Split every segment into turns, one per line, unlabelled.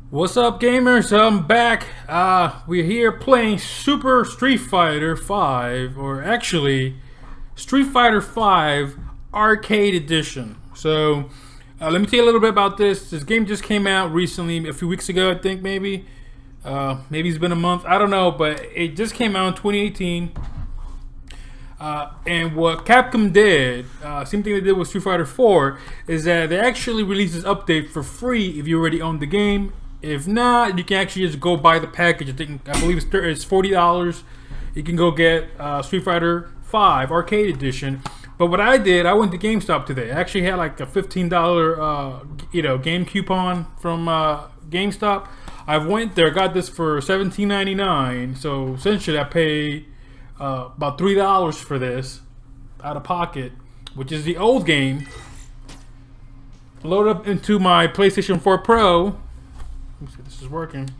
What's up, gamers? I'm back. We're here playing Super Street Fighter 5, or actually Street Fighter 5 Arcade Edition. So, let me tell you a little bit about this. This game just came out recently, a few weeks ago, I think, maybe. Maybe it's been a month. I don't know, but it just came out in 2018. And what Capcom did, same thing they did with Street Fighter 4, is that they actually released this update for free if you already own the game. If not, you can actually just go buy the package. I believe it's $40. You can go get Street Fighter 5 Arcade Edition. But what I did, I went to GameStop today. I actually had like a $15 game coupon from GameStop. I went there, got this for $17.99. So essentially, I paid about $3 for this out of pocket, which is the old game. Load up into my PlayStation 4 Pro. Let me see if this is working.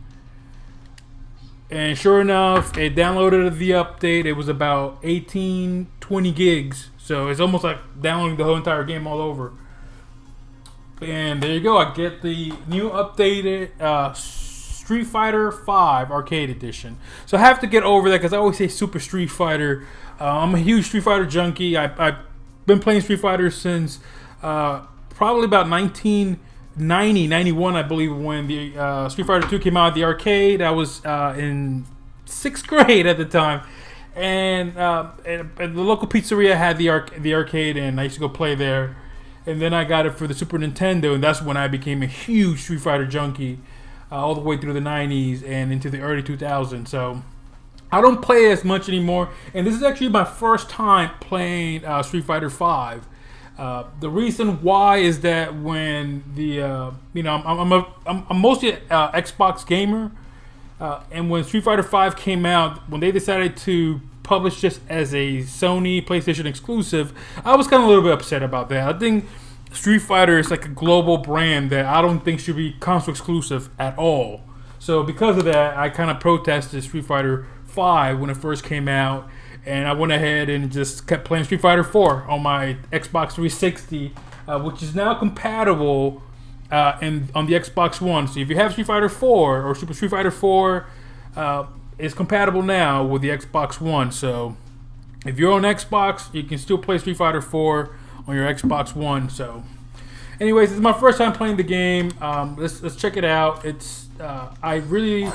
And sure enough, it downloaded the update. It was about 20 gigs. So it's almost like downloading the whole entire game all over. And there you go. I get the new updated Street Fighter 5 Arcade Edition. So I have to get over that because I always say Super Street Fighter. I'm a huge Street Fighter junkie. I've been playing Street Fighter since probably about 1991, I believe, when the Street Fighter 2 came out at the arcade. I was in 6th grade at the time. And the local pizzeria had the arcade, and I used to go play there. And then I got it for the Super Nintendo, and that's when I became a huge Street Fighter junkie. All the way through the 90s and into the early 2000s. So I don't play as much anymore. And this is actually my first time playing Street Fighter 5. The reason why is that when I'm mostly an Xbox gamer. And when Street Fighter 5 came out, when they decided to publish this as a Sony PlayStation exclusive, I was kind of a little bit upset about that. I think Street Fighter is like a global brand that I don't think should be console exclusive at all. So because of that, I kind of protested Street Fighter 5 when it first came out, and I went ahead and just kept playing Street Fighter 4 on my Xbox 360, which is now compatible on the Xbox One. So if you have Street Fighter 4 or Super Street Fighter 4, it's compatible now with the Xbox One. So if you're on Xbox, you can still play Street Fighter 4 on your Xbox One. So anyways, it's my first time playing the game. Let's check it out. It's I really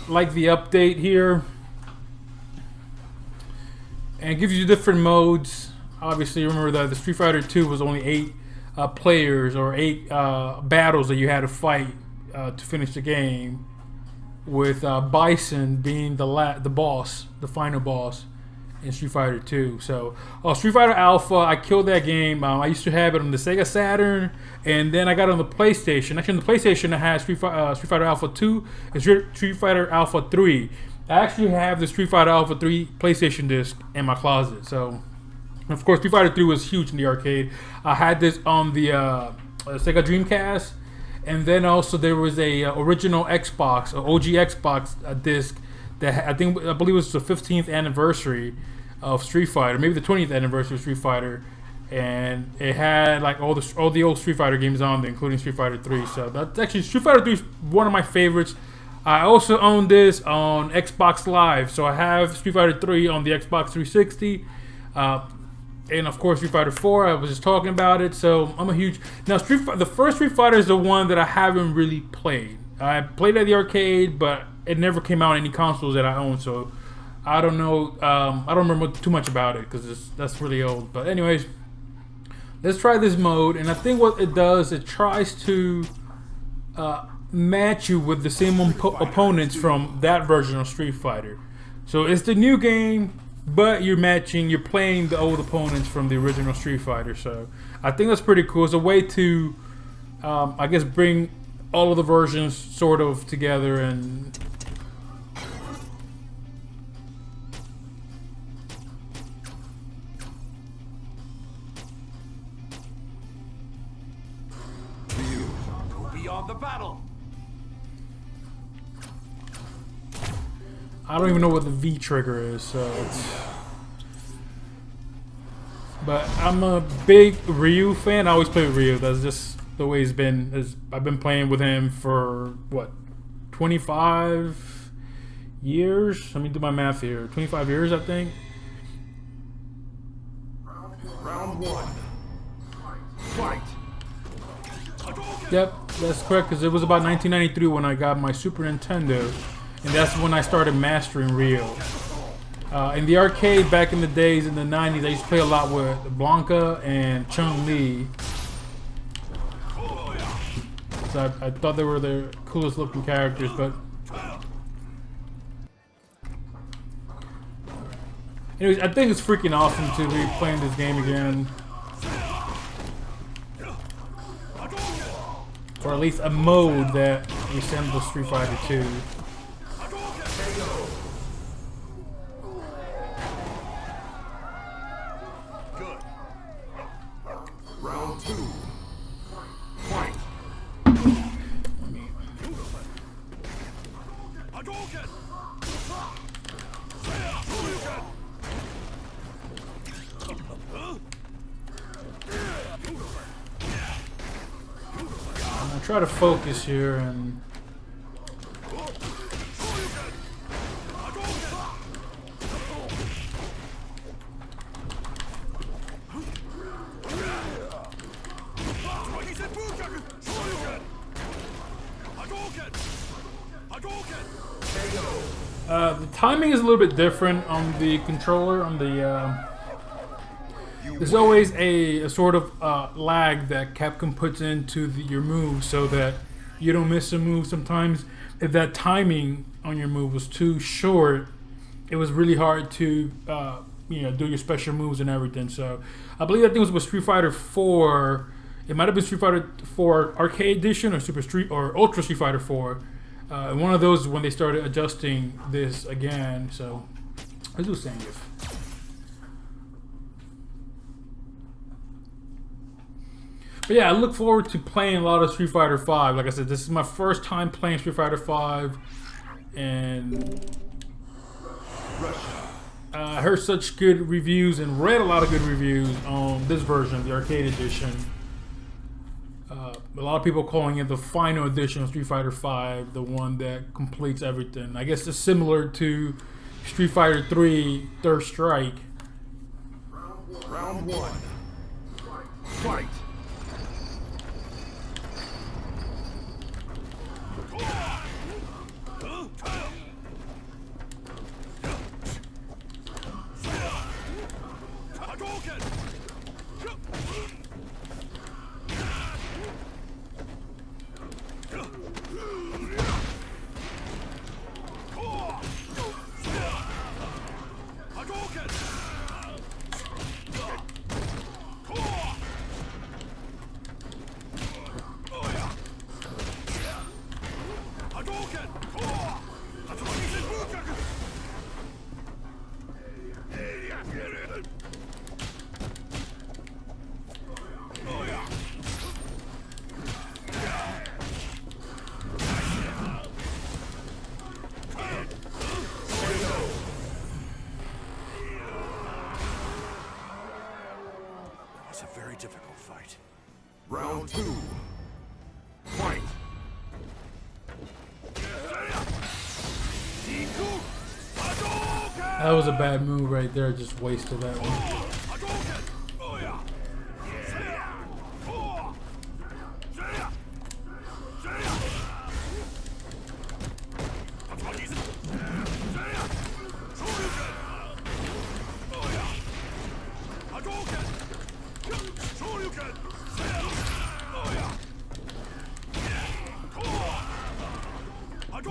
like the update here, and it gives you different modes. Obviously, remember that the Street Fighter 2 was only 8 players or 8 battles that you had to fight to finish the game, with Bison being the boss, the final boss in Street Fighter 2. So, Street Fighter Alpha, I killed that game. I used to have it on the Sega Saturn, and then I got it on the PlayStation. Actually, on the PlayStation, I had Street Fighter Alpha 2 and Street Fighter Alpha 3. I actually have the Street Fighter Alpha 3 PlayStation disc in my closet. So, of course, Street Fighter 3 was huge in the arcade. I had this on the Sega Dreamcast, and then also there was a original Xbox, OG Xbox disc that I believe it was the 15th anniversary of Street Fighter, maybe the 20th anniversary of Street Fighter, and it had like all the old Street Fighter games on there, including Street Fighter 3. So that's actually, Street Fighter 3 is one of my favorites. I also own this on Xbox Live, so I have Street Fighter 3 on the Xbox 360, and of course Street Fighter 4. I was just talking about it, so I'm a huge now. The first Street Fighter is the one that I haven't really played. I played at the arcade, but it never came out on any consoles that I own, so I don't know. I don't remember too much about it because that's really old. But anyways, let's try this mode, and I think what it does, it tries to match you with the same opponents from that version of Street Fighter. So it's the new game, but you're playing the old opponents from the original Street Fighter. So I think that's pretty cool. It's a way to, I guess, bring all of the versions sort of together. And
Go beyond the battle.
I don't even know what the V trigger is, so but I'm a big Ryu fan. I always play with Ryu. That's just the way he's been. I've been playing with him for what, 25 years? Let me do my math here. 25 years, I think.
Round one. Fight.
Yep, that's correct, because it was about 1993 when I got my Super Nintendo, and that's when I started mastering Ryo. In the arcade back in the days in the 90s, I used to play a lot with Blanca and Chun-Li. So I thought they were the coolest looking characters, but anyways, I think it's freaking awesome to be playing this game again. Or at least a mode that resembles Street Fighter 2.
Good. Round two. Fight. Hadouken!
I'm gonna try to focus here and the timing is a little bit different on the controller. On the there's always a sort of lag that Capcom puts into your move so that you don't miss a move. Sometimes if that timing on your move was too short, it was really hard to do your special moves and everything. So I believe that thing was with Street Fighter 4. It might have been Street Fighter 4 Arcade Edition or Ultra Street Fighter 4. One of those when they started adjusting this again. So let's do Zangief. But yeah, I look forward to playing a lot of Street Fighter 5. Like I said, this is my first time playing Street Fighter 5, and I heard such good reviews and read a lot of good reviews on this version, the Arcade Edition. A lot of people calling it the final edition of Street Fighter 5, the one that completes everything. I guess it's similar to Street Fighter 3 Third Strike.
Round one. Fight. It's a very difficult fight. Round two. Fight.
That was a bad move right there. Just wasted that one.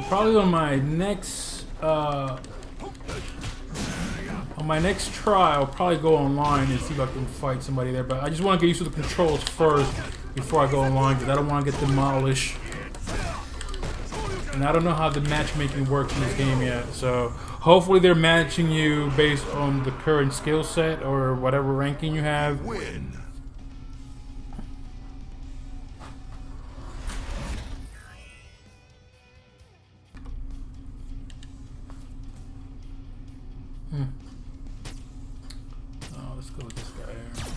Probably on my next try, I'll probably go online and see if I can fight somebody there. But I just want to get used to the controls first before I go online, because I don't want to get demolished. And I don't know how the matchmaking works in this game yet. So hopefully they're matching you based on the current skill set or whatever ranking you have.
Win.
Oh, let's go with this guy here.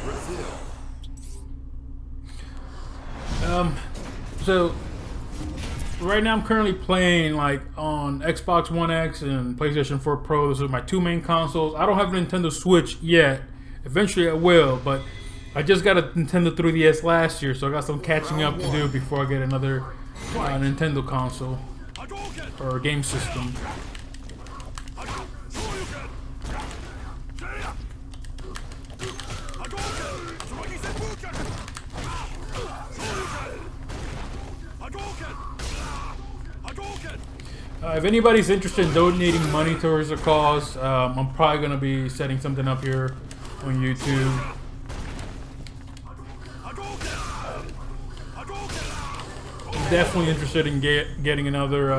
Brazil.
So right now I'm currently playing like on Xbox One X and PlayStation 4 Pro. Those are my two main consoles. I don't have a Nintendo Switch yet. Eventually I will, but I just got a Nintendo 3DS last year, so I got some catching up to do before I get another Nintendo console or game system. If anybody's interested in donating money towards the cause, I'm probably going to be setting something up here on YouTube. I'm definitely interested in getting another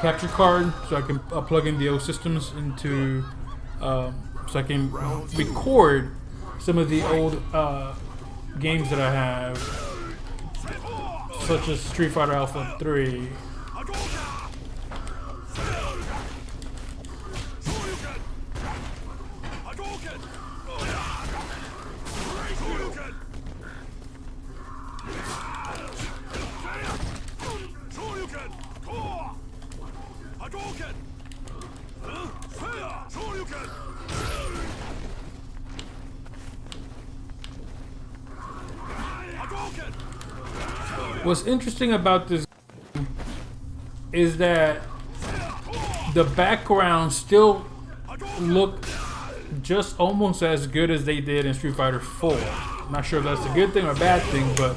capture card so I can plug in the old systems into, so I can record some of the old games that I have, such as Street Fighter Alpha 3. What's interesting about this game is that the backgrounds still look just almost as good as they did in Street Fighter 4. I'm not sure if that's a good thing or a bad thing, but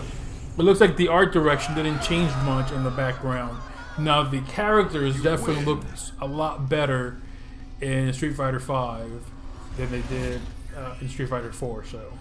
it looks like the art direction didn't change much in the background. Now the characters definitely look a lot better in Street Fighter 5 than they did in Street Fighter 4. So.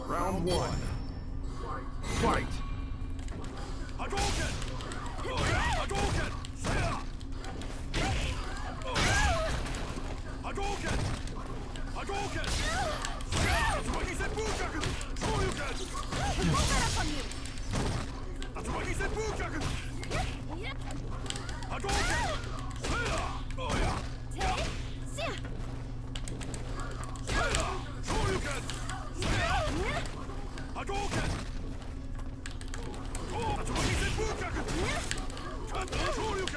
Round one. Fight. Hadouken! Hadouken! Hadouken! Hadouken! Atsumaki Senpukyaku! Shoryuken! Atsumaki Senpukyaku! Hadouken! Shoryuken! Hadouken! Atsumaki Senpukyaku! Shoryuken!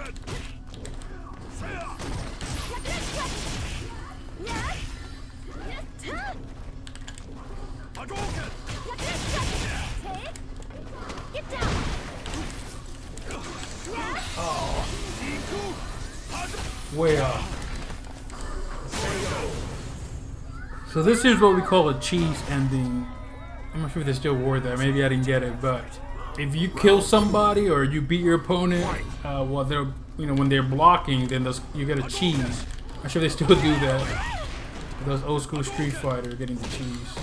Hadouken!
Get down!
Oh. Way off. So this is what we call a cheese ending. I'm not sure if they still wore that. Maybe I didn't get it, but if you kill somebody or you beat your opponent while they're, when they're blocking, then you get a cheese. I'm sure they still do that. Those old school Street Fighter getting the cheese.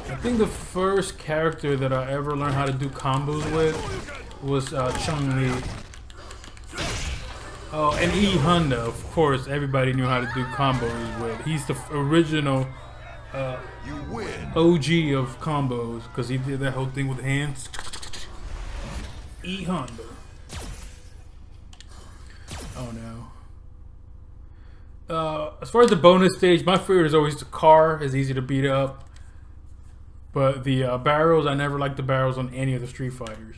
I think the first character that I ever learned how to do combos with was Chun-Li. Oh, and E Honda, of course, everybody knew how to do combos with. He's the original OG of combos because he did that whole thing with hands. E Honda. Oh no. As far as the bonus stage, my favorite is always the car. It's easy to beat up. But the barrels, I never liked the barrels on any of the Street Fighters.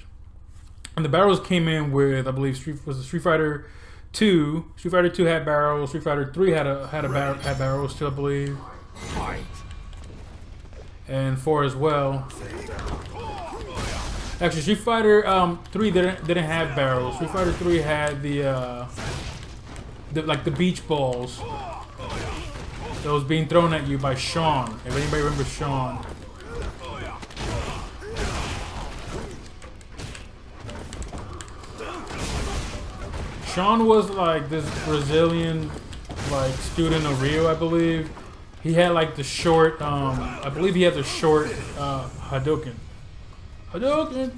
And the barrels came in with, I believe, Street Fighter 2. Street Fighter 2 had barrels. Street Fighter 3 had barrels too, I believe. And 4 as well. Actually, Street Fighter 3 didn't have barrels. Street Fighter 3 had the like the beach balls that was being thrown at you by Sean. If anybody remembers Sean. Sean was like this Brazilian like student of Rio, I believe. He had like the short, I believe he had the short Hadouken. Hadouken!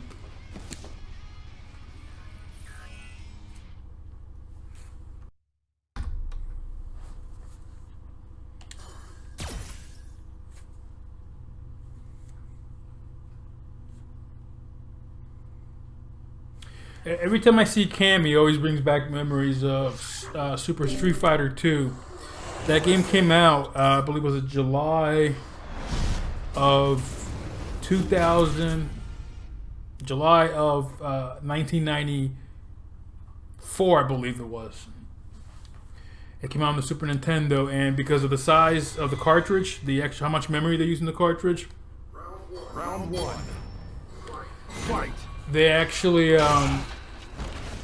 Every time I see Cam, he always brings back memories of Super Street Fighter 2. That game came out, I believe it was in July of 2000, July of 1994, I believe it was. It came out on the Super Nintendo, and because of the size of the cartridge, the extra how much memory they use in the cartridge,
Round 1. Fight.
they actually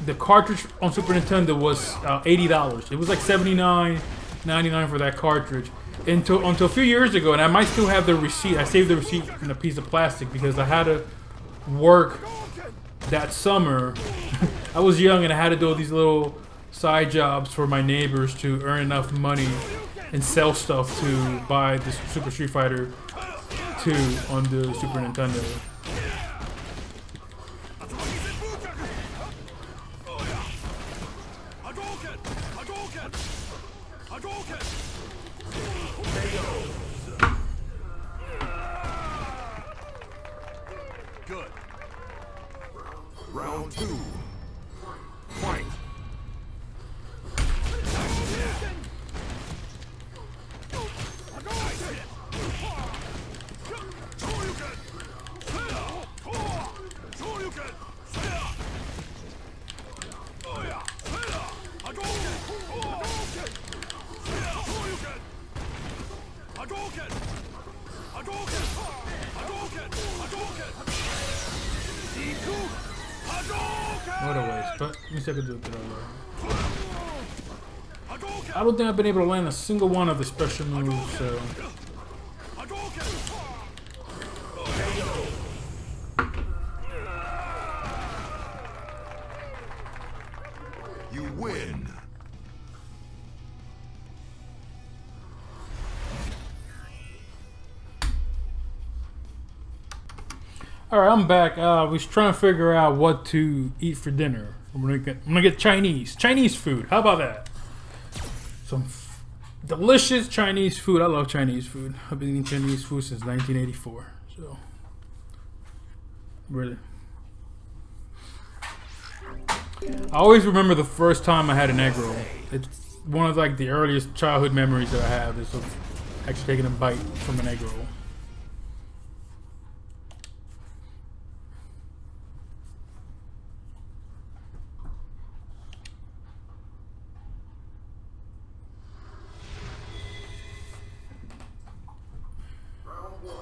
the cartridge on Super Nintendo was $80. It was like $79.99 for that cartridge. Until a few years ago, and I might still have the receipt. I saved the receipt in a piece of plastic because I had to work that summer. I was young and I had to do all these little side jobs for my neighbors to earn enough money and sell stuff to buy the Super Street Fighter 2 on the Super Nintendo.
Good. Round 2. Fight.
What a waste, but let me see if I can do it the other way. I don't think I've been able to land a single one of the special moves, so.
You win.
Alright, I'm back. I was trying to figure out what to eat for dinner. I'm gonna get Chinese food. How about that? Some delicious Chinese food. I love Chinese food. I've been eating Chinese food since 1984. So, really. I always remember the first time I had an egg roll. It's one of like the earliest childhood memories that I have is of actually taking a bite from an egg roll.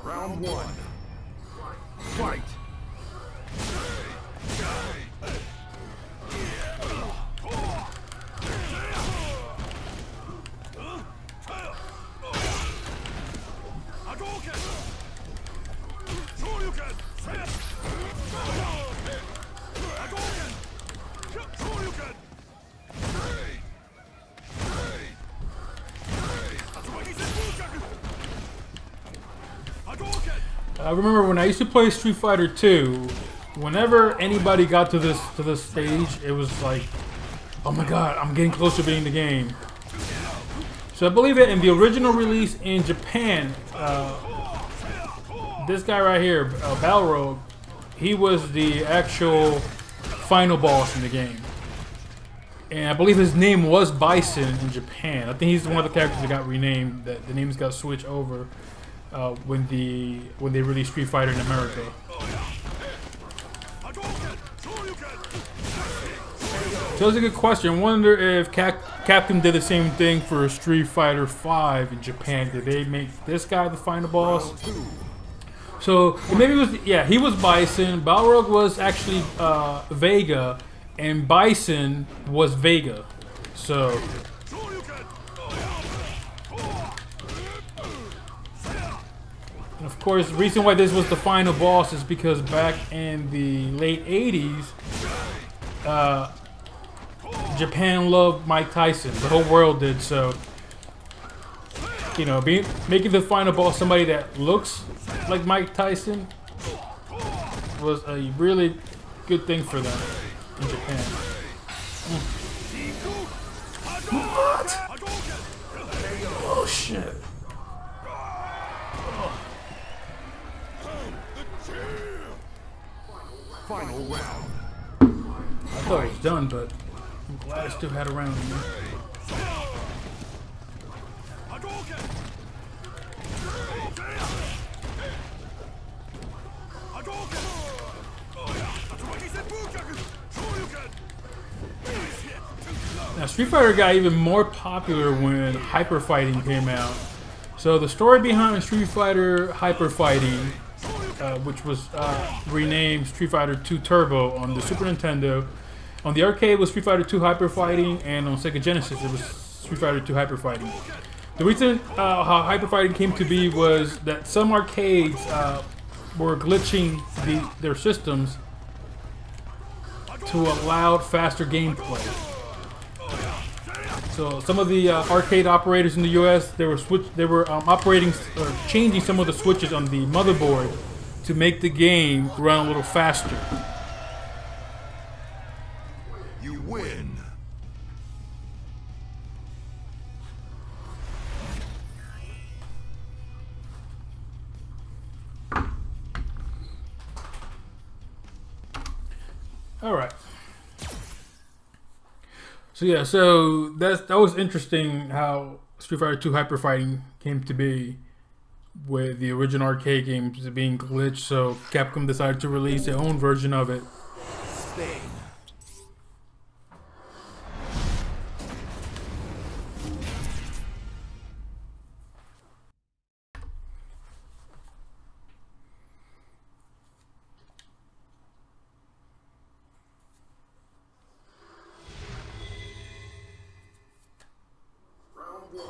Round 1. Fight.
I remember when I used to play Street Fighter 2, whenever anybody got to this stage, it was like, oh my god, I'm getting close to beating the game. So I believe that in the original release in Japan, this guy right here, Balrog, he was the actual final boss in the game. And I believe his name was Bison in Japan. I think he's one of the characters that got renamed, that the names got switched over when they released Street Fighter in America. So that's a good question. I wonder if Capcom did the same thing for Street Fighter V in Japan. Did they make this guy the final boss? So maybe it was, yeah, he was Bison. Balrog was actually Vega, and Bison was Vega. So. And of course, the reason why this was the final boss is because back in the late 80s, Japan loved Mike Tyson. The whole world did. So, you know, making the final boss somebody that looks like Mike Tyson was a really good thing for them in Japan. What? Oh shit.
Final round.
I thought it was done, but I'm glad I still had a round. Man. Now, Street Fighter got even more popular when Hyper Fighting came out. So the story behind Street Fighter Hyper Fighting, which was renamed Street Fighter 2 Turbo on the Super Nintendo. On the arcade it was Street Fighter 2 Hyper Fighting, and on Sega Genesis it was Street Fighter 2 Hyper Fighting. The reason how Hyper Fighting came to be was that some arcades were glitching their systems to allow faster gameplay. So some of the arcade operators in the U.S. they were operating or changing some of the switches on the motherboard to make the game run a little faster.
You win.
All right. So yeah, so that was interesting how Street Fighter 2 Hyper Fighting came to be, with the original arcade games being glitched. So Capcom decided to release their own version of it.
Spain.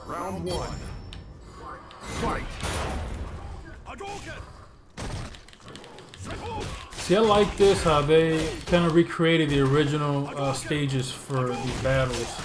Round one. Fight.
See, I like this, how they kind of recreated the original stages for these battles.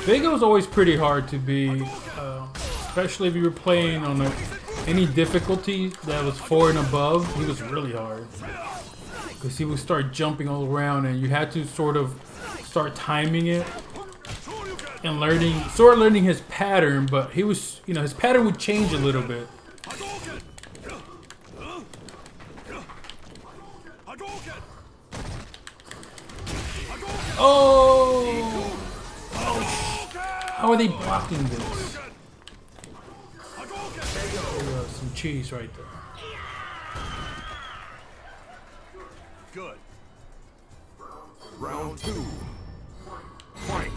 Vega was always pretty hard to beat, especially if you were playing on any difficulty that was 4 and above. He was really hard because he would start jumping all around, and you had to sort of start timing it and learning his pattern. But he was, you know, his pattern would change a little bit. Oh! How are they blocking this? Some cheese right there.
Good. Round two. Fight.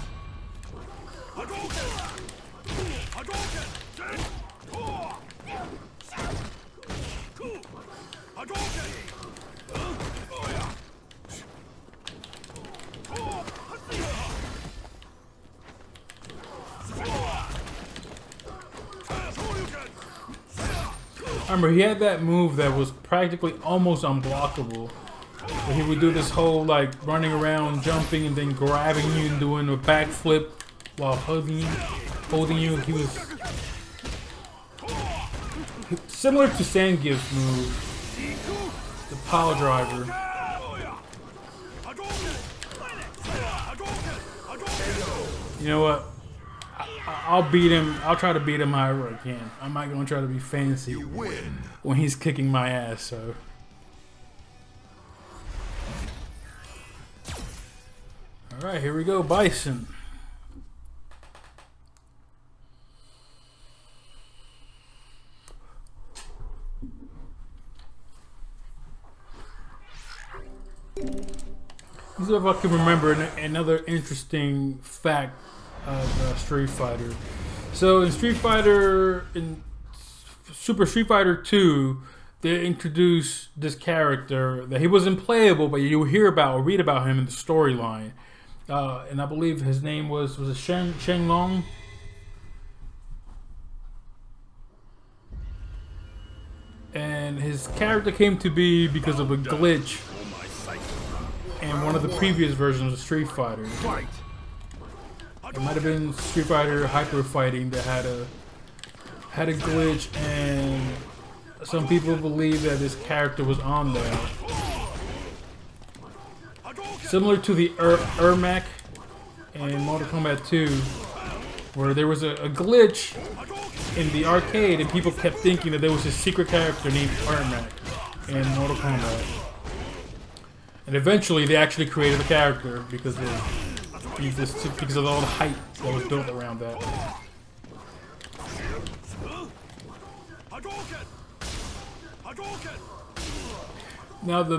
I remember he had that move that was practically almost unblockable. Where he would do this whole like running around, jumping, and then grabbing you and doing a backflip while holding you. He was similar to Zangief's move, the power driver. You know what? I'll beat him. I'll try to beat him however I can. I'm not gonna try to be fancy when he's kicking my ass. So. All right, here we go, Bison. see if I can remember another interesting fact of Street Fighter. So in Super Street Fighter 2, they introduced this character that he wasn't playable, but you hear about or read about him in the storyline. And I believe his name was it Sheng Long? And his character came to be because of a glitch in one of the previous versions of Street Fighter. It might have been Street Fighter Hyper Fighting that had a glitch, and some people believe that this character was on there. Similar to the Ermac in Mortal Kombat 2, where there was a glitch in the arcade and people kept thinking that there was a secret character named Ermac in Mortal Kombat. And eventually they actually created the character because of all the hype that was built around that. Now the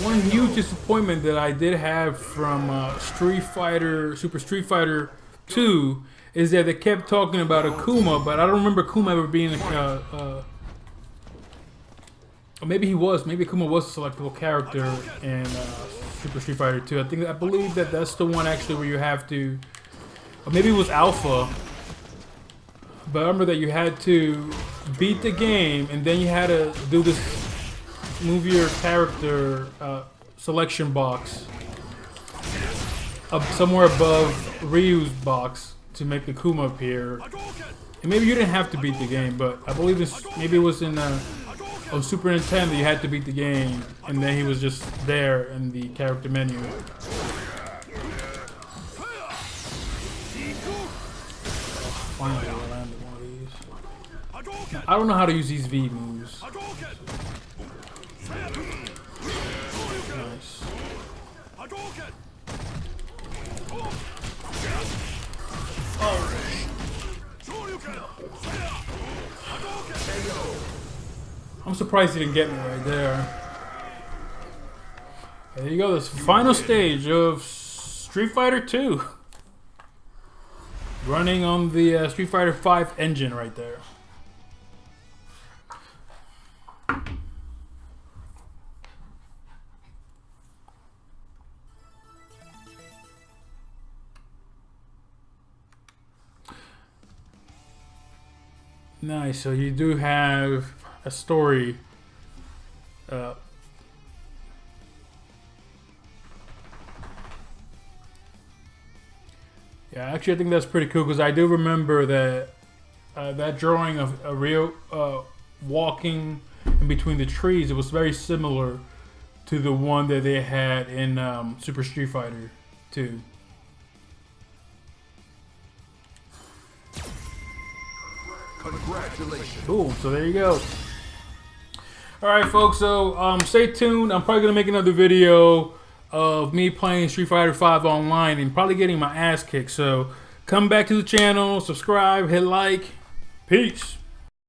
one huge disappointment that I did have from Super Street Fighter 2 is that they kept talking about Akuma, but I don't remember Akuma ever being or maybe he was. Maybe Akuma was a selectable character in Super Street Fighter 2. I believe that's the one actually where you have to, or maybe it was Alpha. But I remember that you had to beat the game and then you had to do this move your character selection box up somewhere above Ryu's box to make Akuma appear. And maybe you didn't have to beat the game, but I believe maybe it was in on Super Nintendo you had to beat the game, and then he was just there in the character menu. Finally, I landed one of these. Now, I don't know how to use these V moves. Nice. I'm surprised he didn't get me right there. There you go, this final stage of Street Fighter 2. Running on the Street Fighter 5 engine right there. Nice, so you do have a story. Yeah, actually I think that's pretty cool because I do remember that that drawing of Ryo walking in between the trees, it was very similar to the one that they had in Super Street Fighter 2.
Congratulations.
Cool, so there you go. Alright folks, so stay tuned. I'm probably going to make another video of me playing Street Fighter 5 online and probably getting my ass kicked. So come back to the channel, subscribe, hit like. Peace.